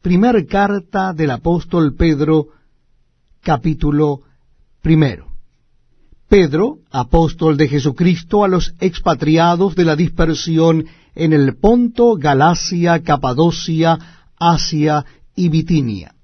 Primer carta del apóstol Pedro, capítulo 1. Pedro, apóstol de Jesucristo, a los expatriados de la dispersión en el Ponto, Galacia, Capadocia, Asia y Bitinia,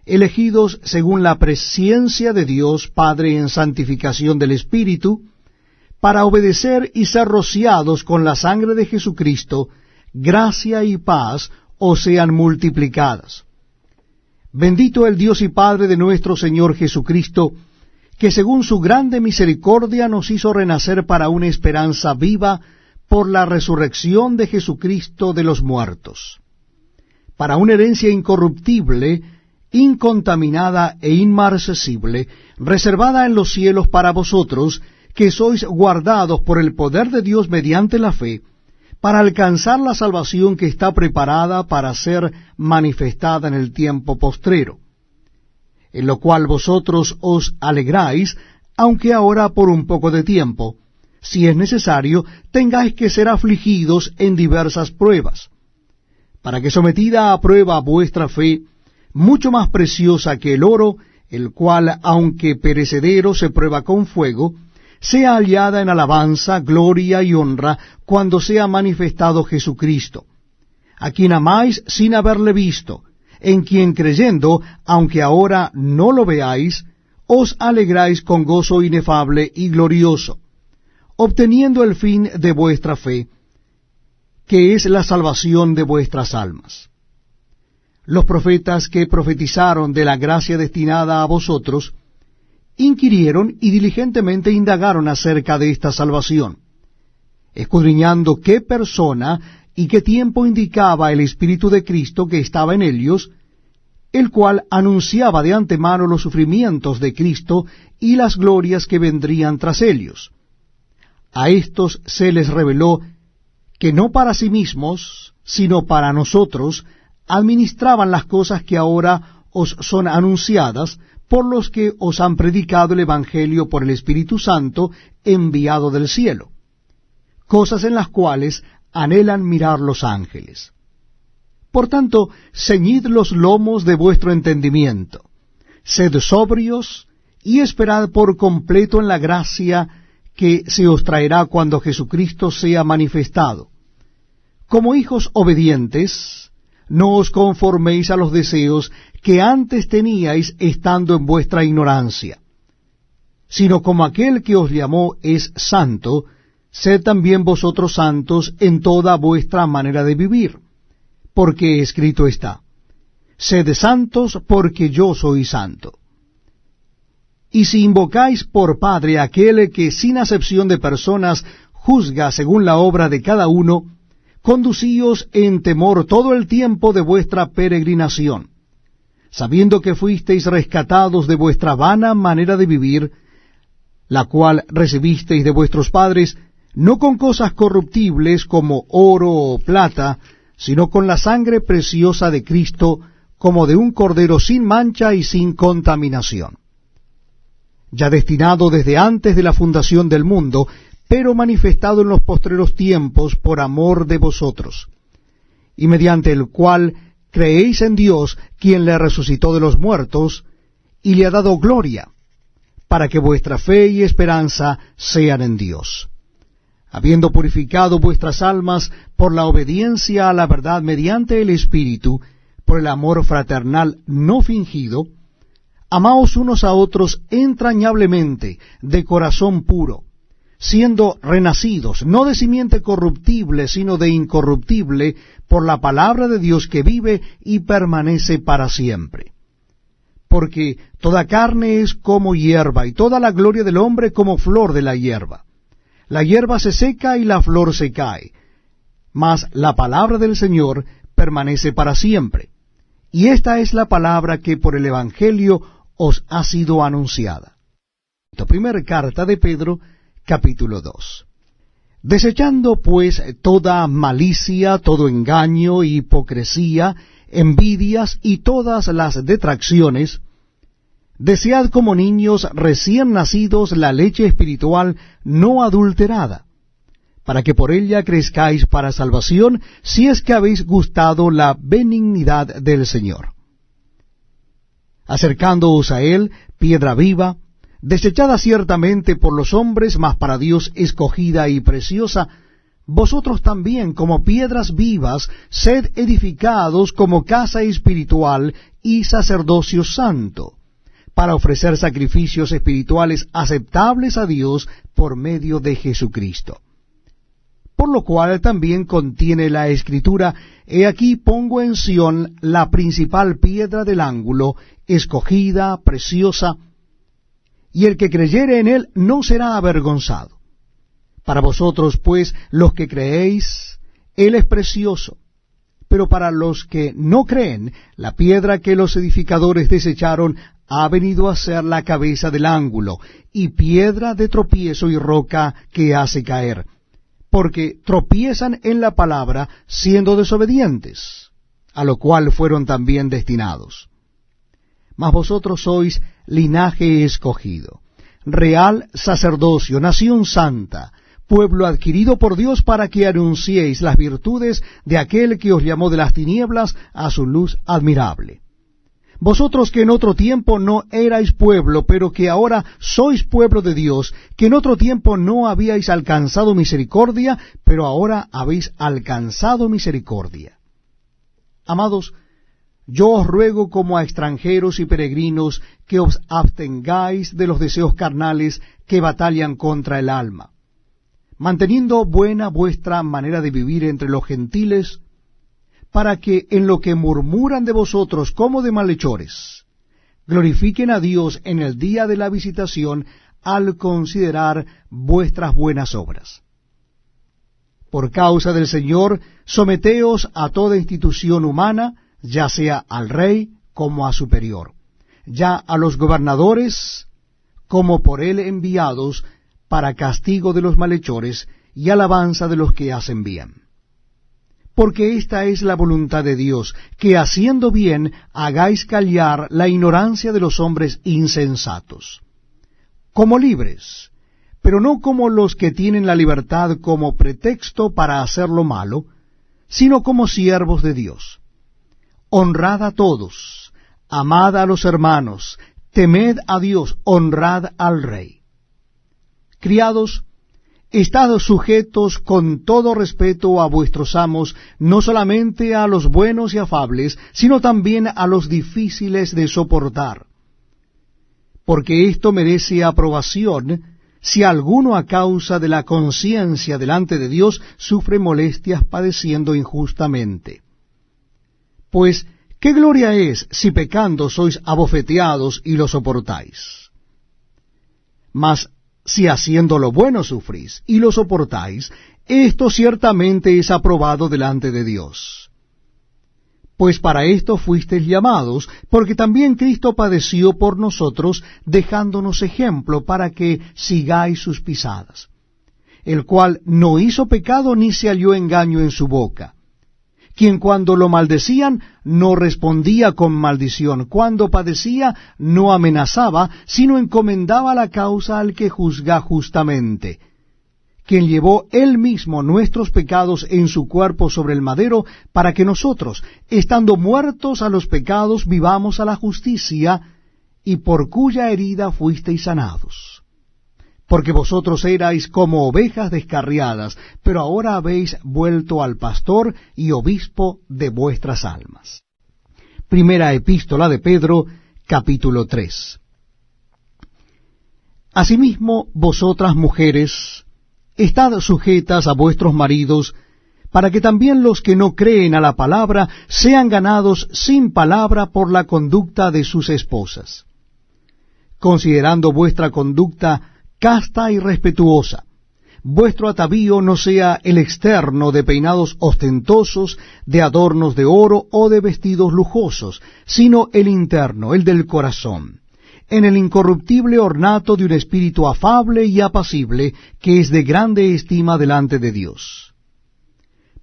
elegidos según la presciencia de Dios Padre en santificación del Espíritu, para obedecer y ser rociados con la sangre de Jesucristo, gracia y paz os sean multiplicadas. Bendito el Dios y Padre de nuestro Señor Jesucristo, que según su grande misericordia nos hizo renacer para una esperanza viva por la resurrección de Jesucristo de los muertos, para una herencia incorruptible, incontaminada e inmarcesible, reservada en los cielos para vosotros, que sois guardados por el poder de Dios mediante la fe, para alcanzar la salvación que está preparada para ser manifestada en el tiempo postrero, en lo cual vosotros os alegráis, aunque ahora por un poco de tiempo, si es necesario, tengáis que ser afligidos en diversas pruebas, para que sometida a prueba vuestra fe, mucho más preciosa que el oro, el cual, aunque perecedero, se prueba con fuego, sea hallada en alabanza, gloria y honra, cuando sea manifestado Jesucristo, a quien amáis sin haberle visto, en quien creyendo, aunque ahora no lo veáis, os alegráis con gozo inefable y glorioso, obteniendo el fin de vuestra fe, que es la salvación de vuestras almas. Los profetas que profetizaron de la gracia destinada a vosotros, inquirieron y diligentemente indagaron acerca de esta salvación, escudriñando qué persona y qué tiempo indicaba el Espíritu de Cristo que estaba en ellos, el cual anunciaba de antemano los sufrimientos de Cristo y las glorias que vendrían tras ellos. A éstos se les reveló que no para sí mismos, sino para nosotros, administraban las cosas que ahora os son anunciadas, por los que os han predicado el Evangelio por el Espíritu Santo enviado del cielo, cosas en las cuales anhelan mirar los ángeles. Por tanto, ceñid los lomos de vuestro entendimiento, sed sobrios y esperad por completo en la gracia que se os traerá cuando Jesucristo sea manifestado. Como hijos obedientes, no os conforméis a los deseos que antes teníais estando en vuestra ignorancia, sino como aquel que os llamó es santo, sed también vosotros santos en toda vuestra manera de vivir, porque escrito está, sed santos porque yo soy santo. Y si invocáis por Padre a aquel que sin acepción de personas juzga según la obra de cada uno, conducíos en temor todo el tiempo de vuestra peregrinación, sabiendo que fuisteis rescatados de vuestra vana manera de vivir, la cual recibisteis de vuestros padres, no con cosas corruptibles como oro o plata, sino con la sangre preciosa de Cristo, como de un cordero sin mancha y sin contaminación, ya destinado desde antes de la fundación del mundo, pero manifestado en los postreros tiempos por amor de vosotros, y mediante el cual creéis en Dios, quien le resucitó de los muertos, y le ha dado gloria, para que vuestra fe y esperanza sean en Dios. Habiendo purificado vuestras almas por la obediencia a la verdad mediante el Espíritu, por el amor fraternal no fingido, amaos unos a otros entrañablemente, de corazón puro, siendo renacidos, no de simiente corruptible, sino de incorruptible, por la palabra de Dios que vive y permanece para siempre. Porque toda carne es como hierba, y toda la gloria del hombre como flor de la hierba. La hierba se seca y la flor se cae, mas la palabra del Señor permanece para siempre. Y esta es la palabra que por el Evangelio os ha sido anunciada. Primera carta de Pedro, capítulo 2. Desechando pues toda malicia, todo engaño, hipocresía, envidias y todas las detracciones, desead como niños recién nacidos la leche espiritual no adulterada, para que por ella crezcáis para salvación, si es que habéis gustado la benignidad del Señor. Acercándoos a él, piedra viva, desechada ciertamente por los hombres, mas para Dios escogida y preciosa, vosotros también, como piedras vivas, sed edificados como casa espiritual y sacerdocio santo, para ofrecer sacrificios espirituales aceptables a Dios por medio de Jesucristo. Por lo cual también contiene la Escritura: He aquí pongo en Sión la principal piedra del ángulo, escogida, preciosa, y el que creyere en él no será avergonzado. Para vosotros, pues, los que creéis, él es precioso. Pero para los que no creen, la piedra que los edificadores desecharon ha venido a ser la cabeza del ángulo, y piedra de tropiezo y roca que hace caer, porque tropiezan en la palabra, siendo desobedientes, a lo cual fueron también destinados. Mas vosotros sois linaje escogido, real sacerdocio, nación santa, pueblo adquirido por Dios, para que anunciéis las virtudes de aquel que os llamó de las tinieblas a su luz admirable. Vosotros que en otro tiempo no erais pueblo, pero que ahora sois pueblo de Dios, que en otro tiempo no habíais alcanzado misericordia, pero ahora habéis alcanzado misericordia. Amados, yo os ruego como a extranjeros y peregrinos que os abstengáis de los deseos carnales que batallan contra el alma, manteniendo buena vuestra manera de vivir entre los gentiles, para que en lo que murmuran de vosotros como de malhechores, glorifiquen a Dios en el día de la visitación al considerar vuestras buenas obras. Por causa del Señor, someteos a toda institución humana, ya sea al rey como a superior, ya a los gobernadores como por él enviados, para castigo de los malhechores y alabanza de los que hacen bien. Porque esta es la voluntad de Dios, que haciendo bien hagáis callar la ignorancia de los hombres insensatos, como libres, pero no como los que tienen la libertad como pretexto para hacer lo malo, sino como siervos de Dios. Honrad a todos, amad a los hermanos, temed a Dios, honrad al Rey. Criados, estad sujetos con todo respeto a vuestros amos, no solamente a los buenos y afables, sino también a los difíciles de soportar. Porque esto merece aprobación, si alguno a causa de la conciencia delante de Dios sufre molestias padeciendo injustamente. Pues, ¿qué gloria es si pecando sois abofeteados y lo soportáis? Mas, si haciendo lo bueno sufrís y lo soportáis, esto ciertamente es aprobado delante de Dios. Pues para esto fuisteis llamados, porque también Cristo padeció por nosotros, dejándonos ejemplo para que sigáis sus pisadas, el cual no hizo pecado ni se halló engaño en su boca, quien cuando lo maldecían no respondía con maldición, cuando padecía no amenazaba, sino encomendaba la causa al que juzga justamente, quien llevó él mismo nuestros pecados en su cuerpo sobre el madero, para que nosotros, estando muertos a los pecados, vivamos a la justicia, y por cuya herida fuisteis sanados. Porque vosotros erais como ovejas descarriadas, pero ahora habéis vuelto al pastor y obispo de vuestras almas. Primera epístola de Pedro, capítulo 3. Asimismo, vosotras mujeres, estad sujetas a vuestros maridos, para que también los que no creen a la palabra sean ganados sin palabra por la conducta de sus esposas, considerando vuestra conducta casta y respetuosa. Vuestro atavío no sea el externo de peinados ostentosos, de adornos de oro o de vestidos lujosos, sino el interno, el del corazón, en el incorruptible ornato de un espíritu afable y apacible, que es de grande estima delante de Dios.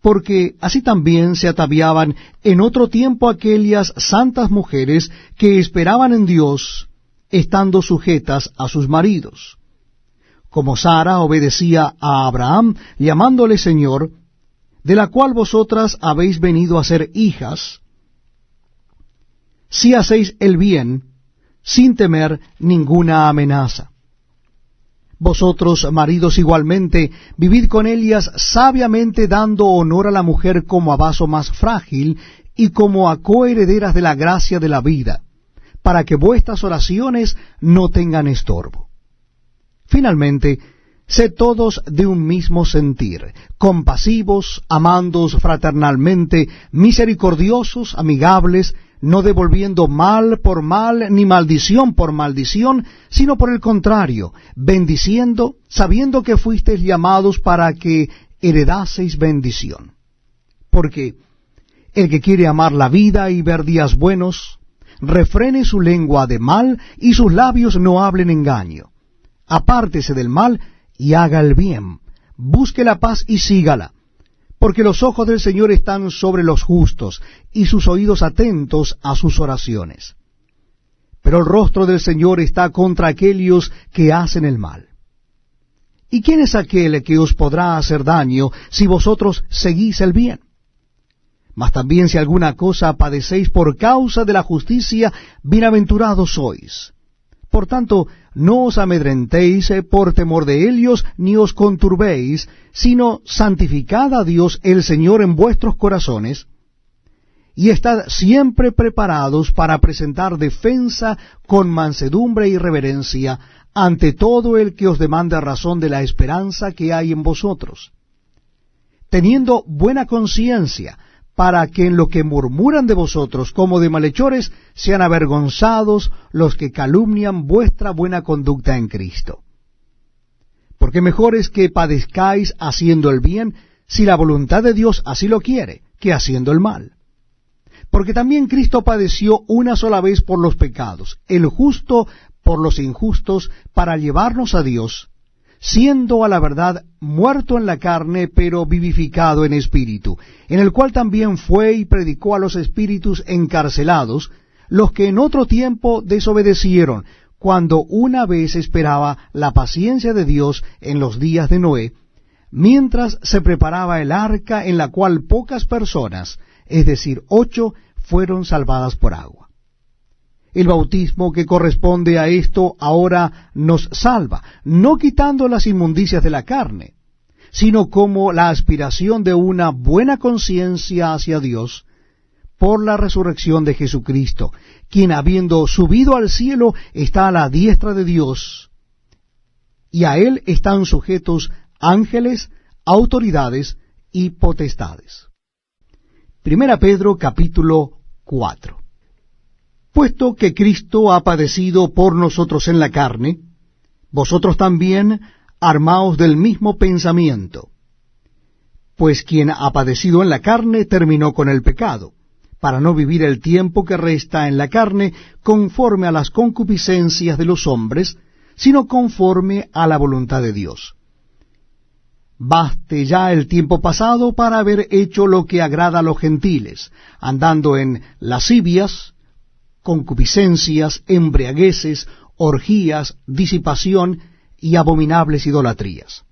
Porque así también se ataviaban en otro tiempo aquellas santas mujeres que esperaban en Dios, estando sujetas a sus maridos, como Sara obedecía a Abraham, llamándole Señor, de la cual vosotras habéis venido a ser hijas, si hacéis el bien, sin temer ninguna amenaza. Vosotros, maridos, igualmente, vivid con ellas sabiamente, dando honor a la mujer como a vaso más frágil y como a coherederas de la gracia de la vida, para que vuestras oraciones no tengan estorbo. Finalmente, sed todos de un mismo sentir, compasivos, amándoos fraternalmente, misericordiosos, amigables, no devolviendo mal por mal, ni maldición por maldición, sino por el contrario, bendiciendo, sabiendo que fuisteis llamados para que heredaseis bendición. Porque el que quiere amar la vida y ver días buenos, refrene su lengua de mal, y sus labios no hablen engaño. Apártese del mal y haga el bien, busque la paz y sígala. Porque los ojos del Señor están sobre los justos, y sus oídos atentos a sus oraciones. Pero el rostro del Señor está contra aquellos que hacen el mal. ¿Y quién es aquel que os podrá hacer daño si vosotros seguís el bien? Mas también si alguna cosa padecéis por causa de la justicia, bienaventurados sois. Por tanto, no os amedrentéis por temor de ellos, ni os conturbéis, sino santificad a Dios el Señor en vuestros corazones, y estad siempre preparados para presentar defensa con mansedumbre y reverencia ante todo el que os demande razón de la esperanza que hay en vosotros, teniendo buena conciencia, para que en lo que murmuran de vosotros como de malhechores sean avergonzados los que calumnian vuestra buena conducta en Cristo. Porque mejor es que padezcáis haciendo el bien, si la voluntad de Dios así lo quiere, que haciendo el mal. Porque también Cristo padeció una sola vez por los pecados, el justo por los injustos, para llevarnos a Dios, siendo a la verdad muerto en la carne, pero vivificado en espíritu, en el cual también fue y predicó a los espíritus encarcelados, los que en otro tiempo desobedecieron, cuando una vez esperaba la paciencia de Dios en los días de Noé, mientras se preparaba el arca, en la cual pocas personas, es decir, 8, fueron salvadas por agua. El bautismo que corresponde a esto ahora nos salva, no quitando las inmundicias de la carne, sino como la aspiración de una buena conciencia hacia Dios, por la resurrección de Jesucristo, quien habiendo subido al cielo está a la diestra de Dios, y a él están sujetos ángeles, autoridades y potestades. Primera Pedro capítulo 4. Puesto que Cristo ha padecido por nosotros en la carne, vosotros también armaos del mismo pensamiento. Pues quien ha padecido en la carne terminó con el pecado, para no vivir el tiempo que resta en la carne conforme a las concupiscencias de los hombres, sino conforme a la voluntad de Dios. Baste ya el tiempo pasado para haber hecho lo que agrada a los gentiles, andando en lascivias, concupiscencias, embriagueces, orgías, disipación y abominables idolatrías.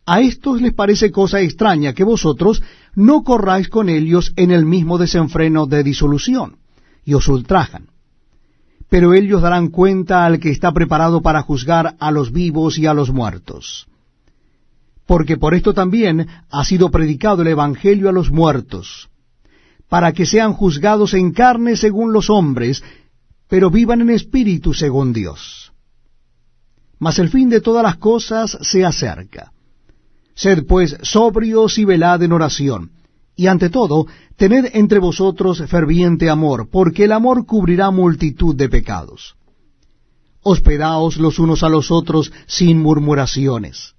A estos les parece cosa extraña que vosotros no corráis con ellos en el mismo desenfreno de disolución, y os ultrajan. Pero ellos darán cuenta al que está preparado para juzgar a los vivos y a los muertos. Porque por esto también ha sido predicado el Evangelio a los muertos, para que sean juzgados en carne según los hombres, pero vivan en espíritu según Dios. Mas el fin de todas las cosas se acerca. Sed pues sobrios y velad en oración, y ante todo, tened entre vosotros ferviente amor, porque el amor cubrirá multitud de pecados. Hospedaos los unos a los otros sin murmuraciones.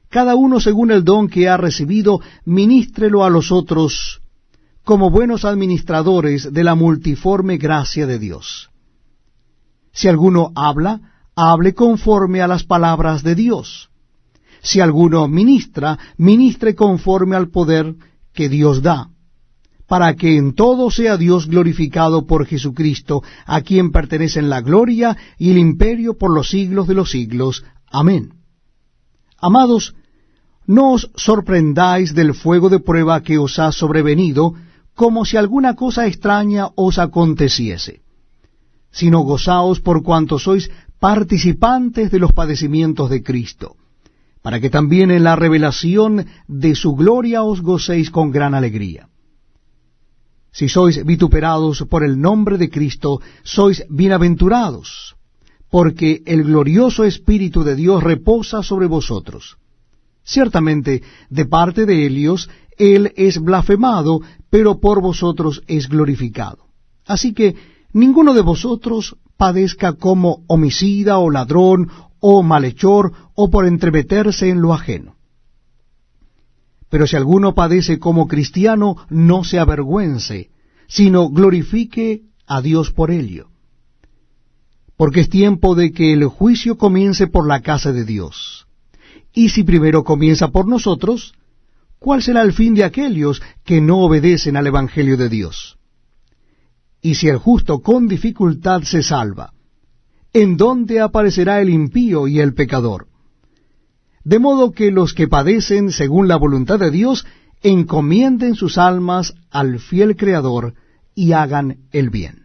Cada uno según el don que ha recibido, ministrelo a los otros, como buenos administradores de la multiforme gracia de Dios. Si alguno habla, hable conforme a las palabras de Dios. Si alguno ministra, ministre conforme al poder que Dios da, para que en todo sea Dios glorificado por Jesucristo, a quien pertenecen la gloria y el imperio por los siglos de los siglos. Amén. Amados, no os sorprendáis del fuego de prueba que os ha sobrevenido, como si alguna cosa extraña os aconteciese, sino gozaos por cuanto sois participantes de los padecimientos de Cristo, para que también en la revelación de su gloria os gocéis con gran alegría. Si sois vituperados por el nombre de Cristo, sois bienaventurados, porque el glorioso Espíritu de Dios reposa sobre vosotros. Ciertamente, de parte de Helios, él es blasfemado, pero por vosotros es glorificado. Así que ninguno de vosotros padezca como homicida o ladrón o malhechor o por entremeterse en lo ajeno. Pero si alguno padece como cristiano, no se avergüence, sino glorifique a Dios por ello. Porque es tiempo de que el juicio comience por la casa de Dios. Y si primero comienza por nosotros, ¿cuál será el fin de aquellos que no obedecen al Evangelio de Dios? Y si el justo con dificultad se salva, ¿en dónde aparecerá el impío y el pecador? De modo que los que padecen según la voluntad de Dios encomienden sus almas al fiel Creador y hagan el bien.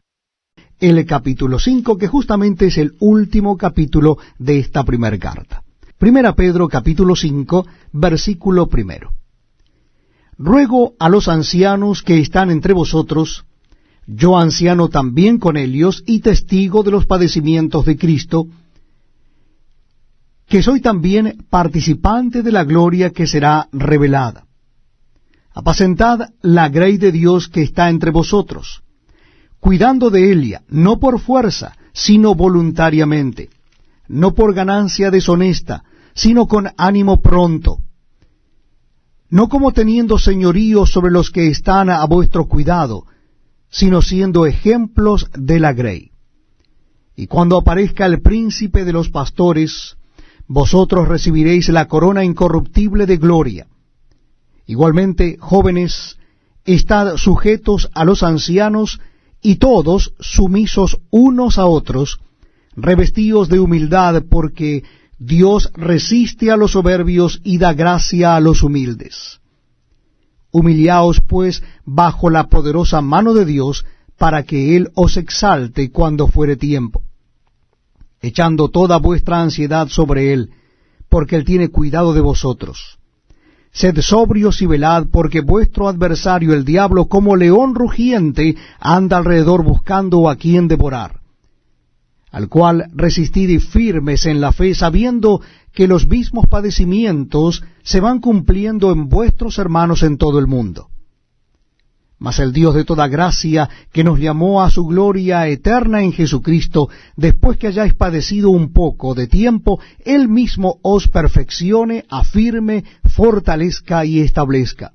El capítulo 5, que justamente es el último capítulo de esta primera carta. Primera Pedro capítulo 5, versículo 1. Ruego a los ancianos que están entre vosotros, yo anciano también con ellos y testigo de los padecimientos de Cristo, que soy también participante de la gloria que será revelada. Apacentad la grey de Dios que está entre vosotros, cuidando de ella, no por fuerza, sino voluntariamente, no por ganancia deshonesta, sino con ánimo pronto, no como teniendo señorío sobre los que están a vuestro cuidado, sino siendo ejemplos de la grey. Y cuando aparezca el príncipe de los pastores, vosotros recibiréis la corona incorruptible de gloria. Igualmente, jóvenes, estad sujetos a los ancianos, y todos sumisos unos a otros, revestidos de humildad, porque Dios resiste a los soberbios y da gracia a los humildes. Humillaos, pues, bajo la poderosa mano de Dios, para que Él os exalte cuando fuere tiempo, echando toda vuestra ansiedad sobre Él, porque Él tiene cuidado de vosotros. Sed sobrios y velad, porque vuestro adversario el diablo, como león rugiente, anda alrededor buscando a quien devorar, al cual resistid y firmes en la fe, sabiendo que los mismos padecimientos se van cumpliendo en vuestros hermanos en todo el mundo. Mas el Dios de toda gracia, que nos llamó a su gloria eterna en Jesucristo, después que hayáis padecido un poco de tiempo, Él mismo os perfeccione, afirme, fortalezca y establezca.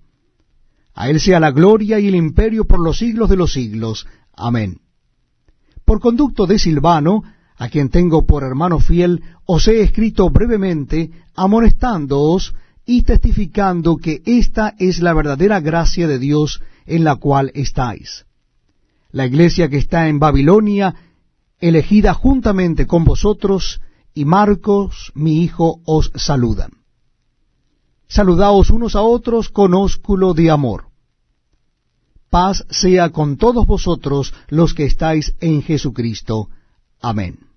A Él sea la gloria y el imperio por los siglos de los siglos. Amén. Por conducto de Silvano, a quien tengo por hermano fiel, os he escrito brevemente, amonestándoos y testificando que esta es la verdadera gracia de Dios en la cual estáis. La iglesia que está en Babilonia, elegida juntamente con vosotros, y Marcos, mi hijo, os saludan. Saludaos unos a otros con ósculo de amor. Paz sea con todos vosotros los que estáis en Jesucristo. Amén.